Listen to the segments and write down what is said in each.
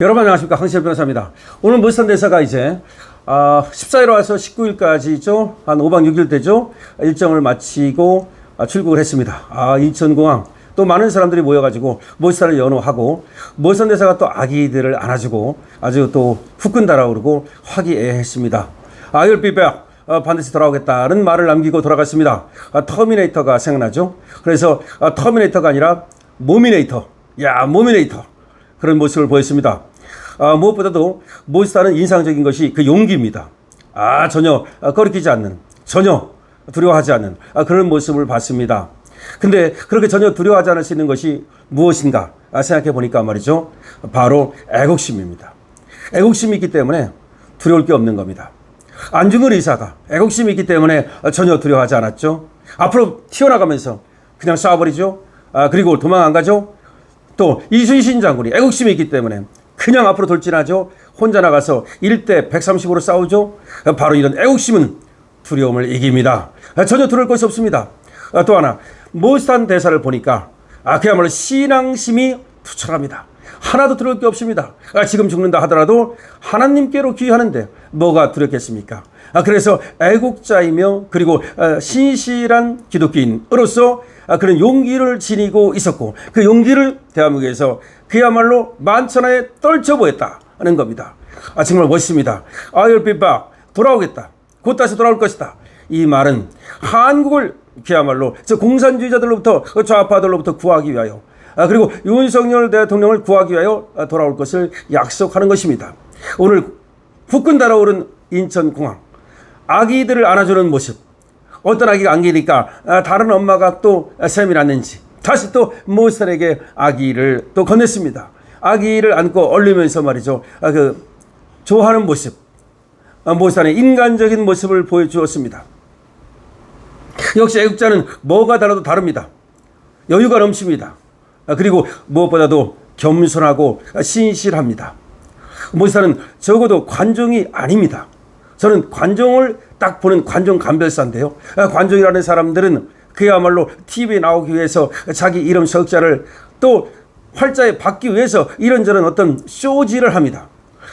여러분 안녕하십니까, 황시현 변호사입니다. 오늘 모스탄 대사가 이제 14일에 와서 19일까지죠. 한 5박 6일 되죠. 일정을 마치고 출국을 했습니다. 인천공항 또 많은 사람들이 모여가지고 모스탄을 연호하고, 모스탄 대사가 또 아기들을 안아주고 아주 또 후끈 달아오르고 화기애애했습니다. I'll be back. 반드시 돌아오겠다는 말을 남기고 돌아갔습니다. 터미네이터가 생각나죠. 그래서 터미네이터가 아니라 모미네이터, 모미네이터, 그런 모습을 보였습니다. 무엇보다도 모스탄은 인상적인 것이 그 용기입니다. 전혀 꺼리끼지 않는, 전혀 두려워하지 않는 그런 모습을 봤습니다. 근데 그렇게 전혀 두려워하지 않을 수 있는 것이 무엇인가 생각해 보니까 말이죠, 바로 애국심입니다. 애국심이 있기 때문에 두려울 게 없는 겁니다. 안중근 의사가 애국심이 있기 때문에 전혀 두려워하지 않았죠. 앞으로 튀어나가면서 그냥 쏴버리죠. 그리고 도망 안 가죠. 또 이순신 장군이 애국심이 있기 때문에 그냥 앞으로 돌진하죠. 혼자 나가서 1대 130으로 싸우죠. 바로 이런 애국심은 두려움을 이깁니다. 전혀 두려울 것이 없습니다. 또 하나, 모스탄 대사를 보니까 그야말로 신앙심이 투철합니다. 하나도 두려울 게 없습니다. 지금 죽는다 하더라도 하나님께로 귀하는데 뭐가 두렵겠습니까? 그래서 애국자이며 그리고 신실한 기독교인으로서 그런 용기를 지니고 있었고, 그 용기를 대한민국에서 그야말로 만천하에 떨쳐보였다는 겁니다. 정말 멋있습니다. I'll be back. 돌아오겠다. 곧 다시 돌아올 것이다. 이 말은 한국을 그야말로 공산주의자들로부터, 좌파들로부터 구하기 위하여, 그리고 윤석열 대통령을 구하기 위하여 돌아올 것을 약속하는 것입니다. 오늘 후끈 달아오른 인천공항, 아기들을 안아주는 모습. 어떤 아기가 안기니까 다른 엄마가 또 셈이 났는지 다시 또 모스탄에게 아기를 또 건넸습니다. 아기를 안고 얼리면서 말이죠, 좋아하는 모습, 모스탄의 인간적인 모습을 보여주었습니다. 역시 애국자는 뭐가 달라도 다릅니다. 여유가 넘칩니다. 그리고 무엇보다도 겸손하고 신실합니다. 모스탄은 적어도 관종이 아닙니다. 저는 관종을 딱 보는 관종 감별사인데요. 관종이라는 사람들은 그야말로 TV에 나오기 위해서 자기 이름 석자를 또 활자에 받기 위해서 이런저런 어떤 쇼질을 합니다.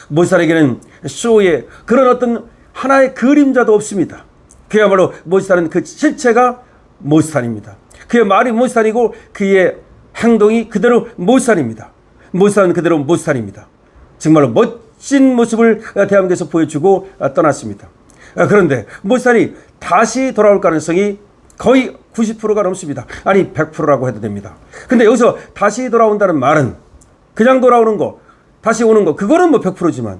모스탄에게는 쇼에 그런 어떤 하나의 그림자도 없습니다. 그야말로 모스탄은 그 실체가 모스탄입니다. 그의 말이 모스탄이고 그의 행동이 그대로 모스탄입니다. 모스탄은 그대로 모스탄입니다. 정말로 멋진 모습을 대한민국에서 보여주고 떠났습니다. 그런데 모스탄이 다시 돌아올 가능성이 거의 90%가 넘습니다. 아니 100%라고 해도 됩니다. 근데 여기서 다시 돌아온다는 말은 그냥 돌아오는 거, 다시 오는 거, 그거는 뭐 100%지만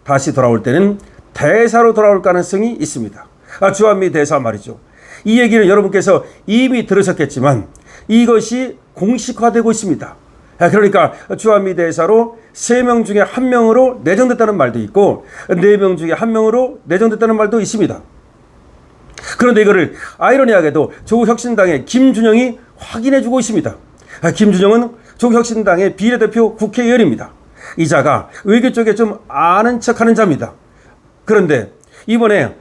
다시 돌아올 때는 대사로 돌아올 가능성이 있습니다. 주한미 대사 말이죠. 이 얘기는 여러분께서 이미 들으셨겠지만 이것이 공식화되고 있습니다. 그러니까 주한미 대사로 3명 중에 1명으로 내정됐다는 말도 있고 4명 중에 1명으로 내정됐다는 말도 있습니다. 그런데 이거를 아이러니하게도 조국혁신당의 김준영이 확인해주고 있습니다. 김준영은 조국혁신당의 비례대표 국회의원입니다. 이 자가 외교 쪽에 좀 아는 척하는 자입니다. 그런데 이번에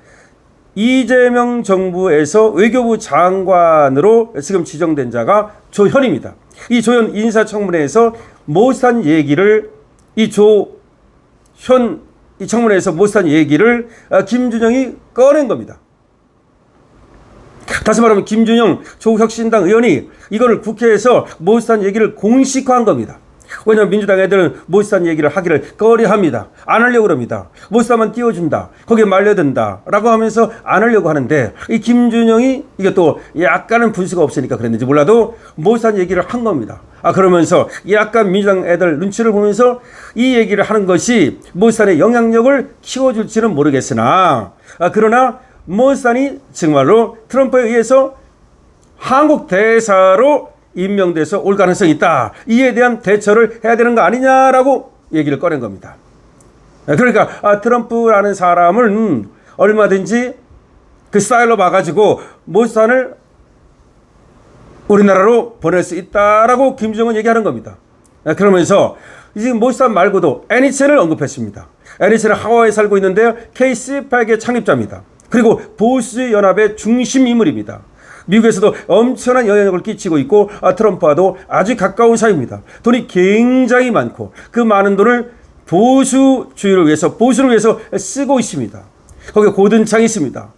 이재명 정부에서 외교부 장관으로 지금 지정된 자가 조현입니다. 이 조현 인사청문회에서 모스탄 얘기를, 이 청문회에서 모스탄 얘기를 김준영이 꺼낸 겁니다. 다시 말하면 김준영 조국혁신당 의원이 이거를 국회에서 모스탄 얘기를 공식화한 겁니다. 왜냐하면 민주당 애들은 모스탄 얘기를 하기를 꺼려합니다. 안 하려고 그럽니다. 모스탄만 띄워준다, 거기에 말려든다 라고 하면서 안 하려고 하는데, 이 김준영이 이게 또 약간은 분수가 없으니까 그랬는지 몰라도 모스탄 얘기를 한 겁니다. 그러면서 약간 민주당 애들 눈치를 보면서 이 얘기를 하는 것이 모스탄의 영향력을 키워줄지는 모르겠으나, 그러나 모스탄이 정말로 트럼프에 의해서 한국 대사로 임명돼서 올 가능성이 있다. 이에 대한 대처를 해야 되는 거 아니냐라고 얘기를 꺼낸 겁니다. 그러니까 트럼프라는 사람을 얼마든지 그 스타일로 봐가지고 모스탄을 우리나라로 보낼 수 있다라고 김정은 얘기하는 겁니다. 그러면서 지금 모스탄 말고도 애니첸을 언급했습니다. 애니첸은 하와이에 살고 있는데요, K-팩의 창립자입니다. 그리고 보수연합의 중심 인물입니다. 미국에서도 엄청난 영향력을 끼치고 있고 트럼프와도 아주 가까운 사이입니다. 돈이 굉장히 많고 그 많은 돈을 보수주의를 위해서, 보수를 위해서 쓰고 있습니다. 거기에 고든창이 있습니다.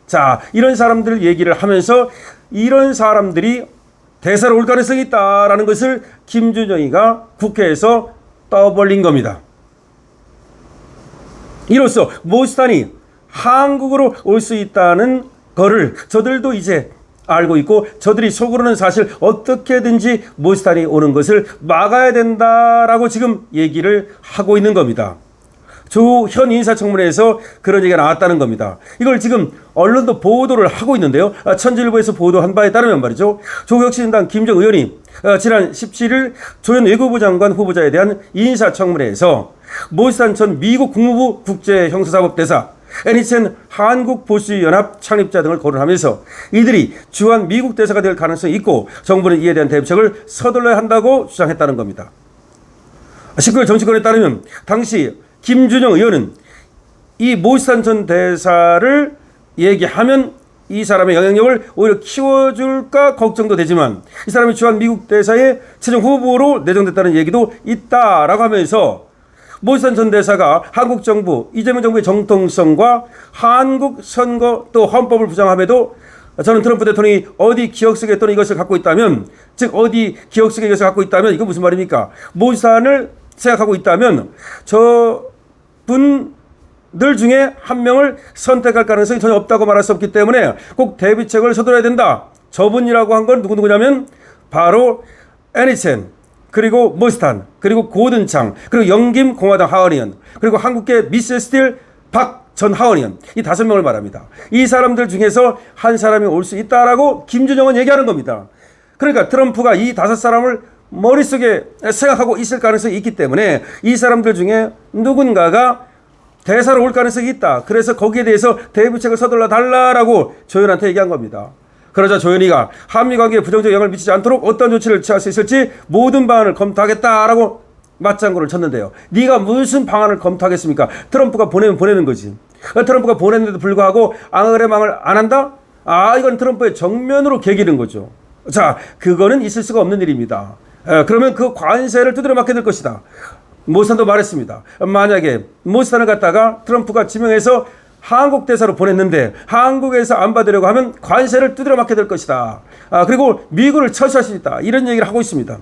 자, 이런 사람들 얘기를 하면서 이런 사람들이 대사로 올 가능성이 있다라는 것을 김준영이가 국회에서 떠벌린 겁니다. 이로써 모스탄이 한국으로 올 수 있다는 거를 저들도 이제 알고 있고, 저들이 속으로는 사실 어떻게든지 모스탄이 오는 것을 막아야 된다라고 지금 얘기를 하고 있는 겁니다. 현 인사청문회에서 그런 얘기가 나왔다는 겁니다. 이걸 지금 언론도 보도를 하고 있는데요. 천지일보에서 보도한 바에 따르면 말이죠. 조국혁신당 김정 의원이 지난 17일 조현 외교부 장관 후보자에 대한 인사청문회에서 모스탄 전 미국 국무부 국제형사사법대사, 애니첸 한국보수연합 창립자 등을 거론하면서 이들이 주한 미국 대사가 될 가능성이 있고 정부는 이에 대한 대책을 서둘러야 한다고 주장했다는 겁니다. 19일 정치권에 따르면 당시 김준영 의원은 이 모스탄 전 대사를 얘기하면 이 사람의 영향력을 오히려 키워줄까 걱정도 되지만 이 사람이 주한 미국 대사의 최종 후보로 내정됐다는 얘기도 있다라고 하면서 모스탄 전 대사가 한국 정부, 이재명 정부의 정통성과 한국 선거 또 헌법을 부정함에도 저는 트럼프 대통령이 어디 기억속에 또는 이것을 갖고 있다면, 즉 어디 기억속에 이것을 갖고 있다면, 이건 무슨 말입니까? 모스탄을 생각하고 있다면 저분들 중에 한 명을 선택할 가능성이 전혀 없다고 말할 수 없기 때문에 꼭 대비책을 서둘러야 된다. 저분이라고 한 건 누구냐면 바로 애니첸, 그리고 모스탄, 그리고 고든창, 그리고 영김 공화당 하원의원, 그리고 한국계 미스 스틸 박 전 하원의원, 이 5명을 말합니다. 이 사람들 중에서 한 사람이 올 수 있다라고 김준영은 얘기하는 겁니다. 그러니까 트럼프가 이 5사람을 머릿속에 생각하고 있을 가능성이 있기 때문에 이 사람들 중에 누군가가 대사로 올 가능성이 있다. 그래서 거기에 대해서 대비책을 서둘러 달라라고 조현한테 얘기한 겁니다. 그러자 조현이가 한미관계에 부정적 영향을 미치지 않도록 어떤 조치를 취할 수 있을지 모든 방안을 검토하겠다라고 맞장구를 쳤는데요. 네가 무슨 방안을 검토하겠습니까? 트럼프가 보내면 보내는 거지. 트럼프가 보냈는데도 불구하고 앙을에 망을 안 한다? 이건 트럼프의 정면으로 개기는 거죠. 자, 그거는 있을 수가 없는 일입니다. 그러면 그 관세를 두드려 맞게 될 것이다. 모스탄도 말했습니다. 만약에 모스탄을 갖다가 트럼프가 지명해서 한국 대사로 보냈는데 한국에서 안 받으려고 하면 관세를 두드려 맞게 될 것이다. 그리고 미군을 철수할 수 있다. 이런 얘기를 하고 있습니다.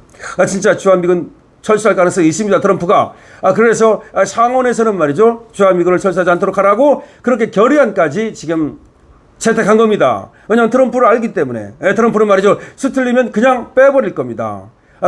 진짜 주한미군 철수할 가능성이 있습니다. 트럼프가. 그래서 상원에서는 말이죠. 주한미군을 철수하지 않도록 하라고 그렇게 결의안까지 지금 채택한 겁니다. 왜냐하면 트럼프를 알기 때문에. 트럼프는 말이죠. 수틀리면 그냥 빼버릴 겁니다.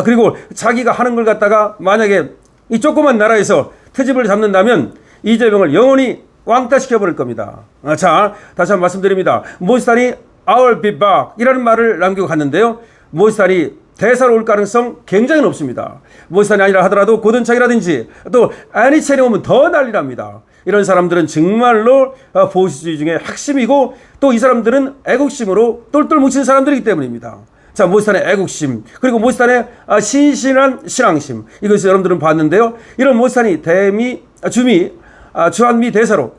그리고 자기가 하는 걸 갖다가 만약에 이 조그만 나라에서 트집을 잡는다면 이재명을 영원히 왕따시켜버릴 겁니다. 자, 다시 한번 말씀드립니다. 모스탄이 I'll be back 이라는 말을 남기고 갔는데요. 모스탄이 대사로 올 가능성 굉장히 높습니다. 모스탄이 아니라 하더라도 고든창이라든지 또 애니첸이 오면 더 난리납니다. 이런 사람들은 정말로 보수주의 중에 핵심이고 또 이 사람들은 애국심으로 똘똘 뭉친 사람들이기 때문입니다. 자, 모스탄의 애국심, 그리고 모스탄의 신실한 신앙심, 이것을 여러분들은 봤는데요. 이런 모스탄이 주한미 대사로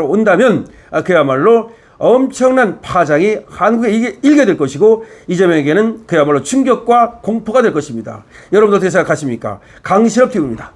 온다면 그야말로 엄청난 파장이 한국에 일게 될 것이고 이재명에게는 그야말로 충격과 공포가 될 것입니다. 여러분들 어떻게 생각하십니까? 강신업 TV입니다.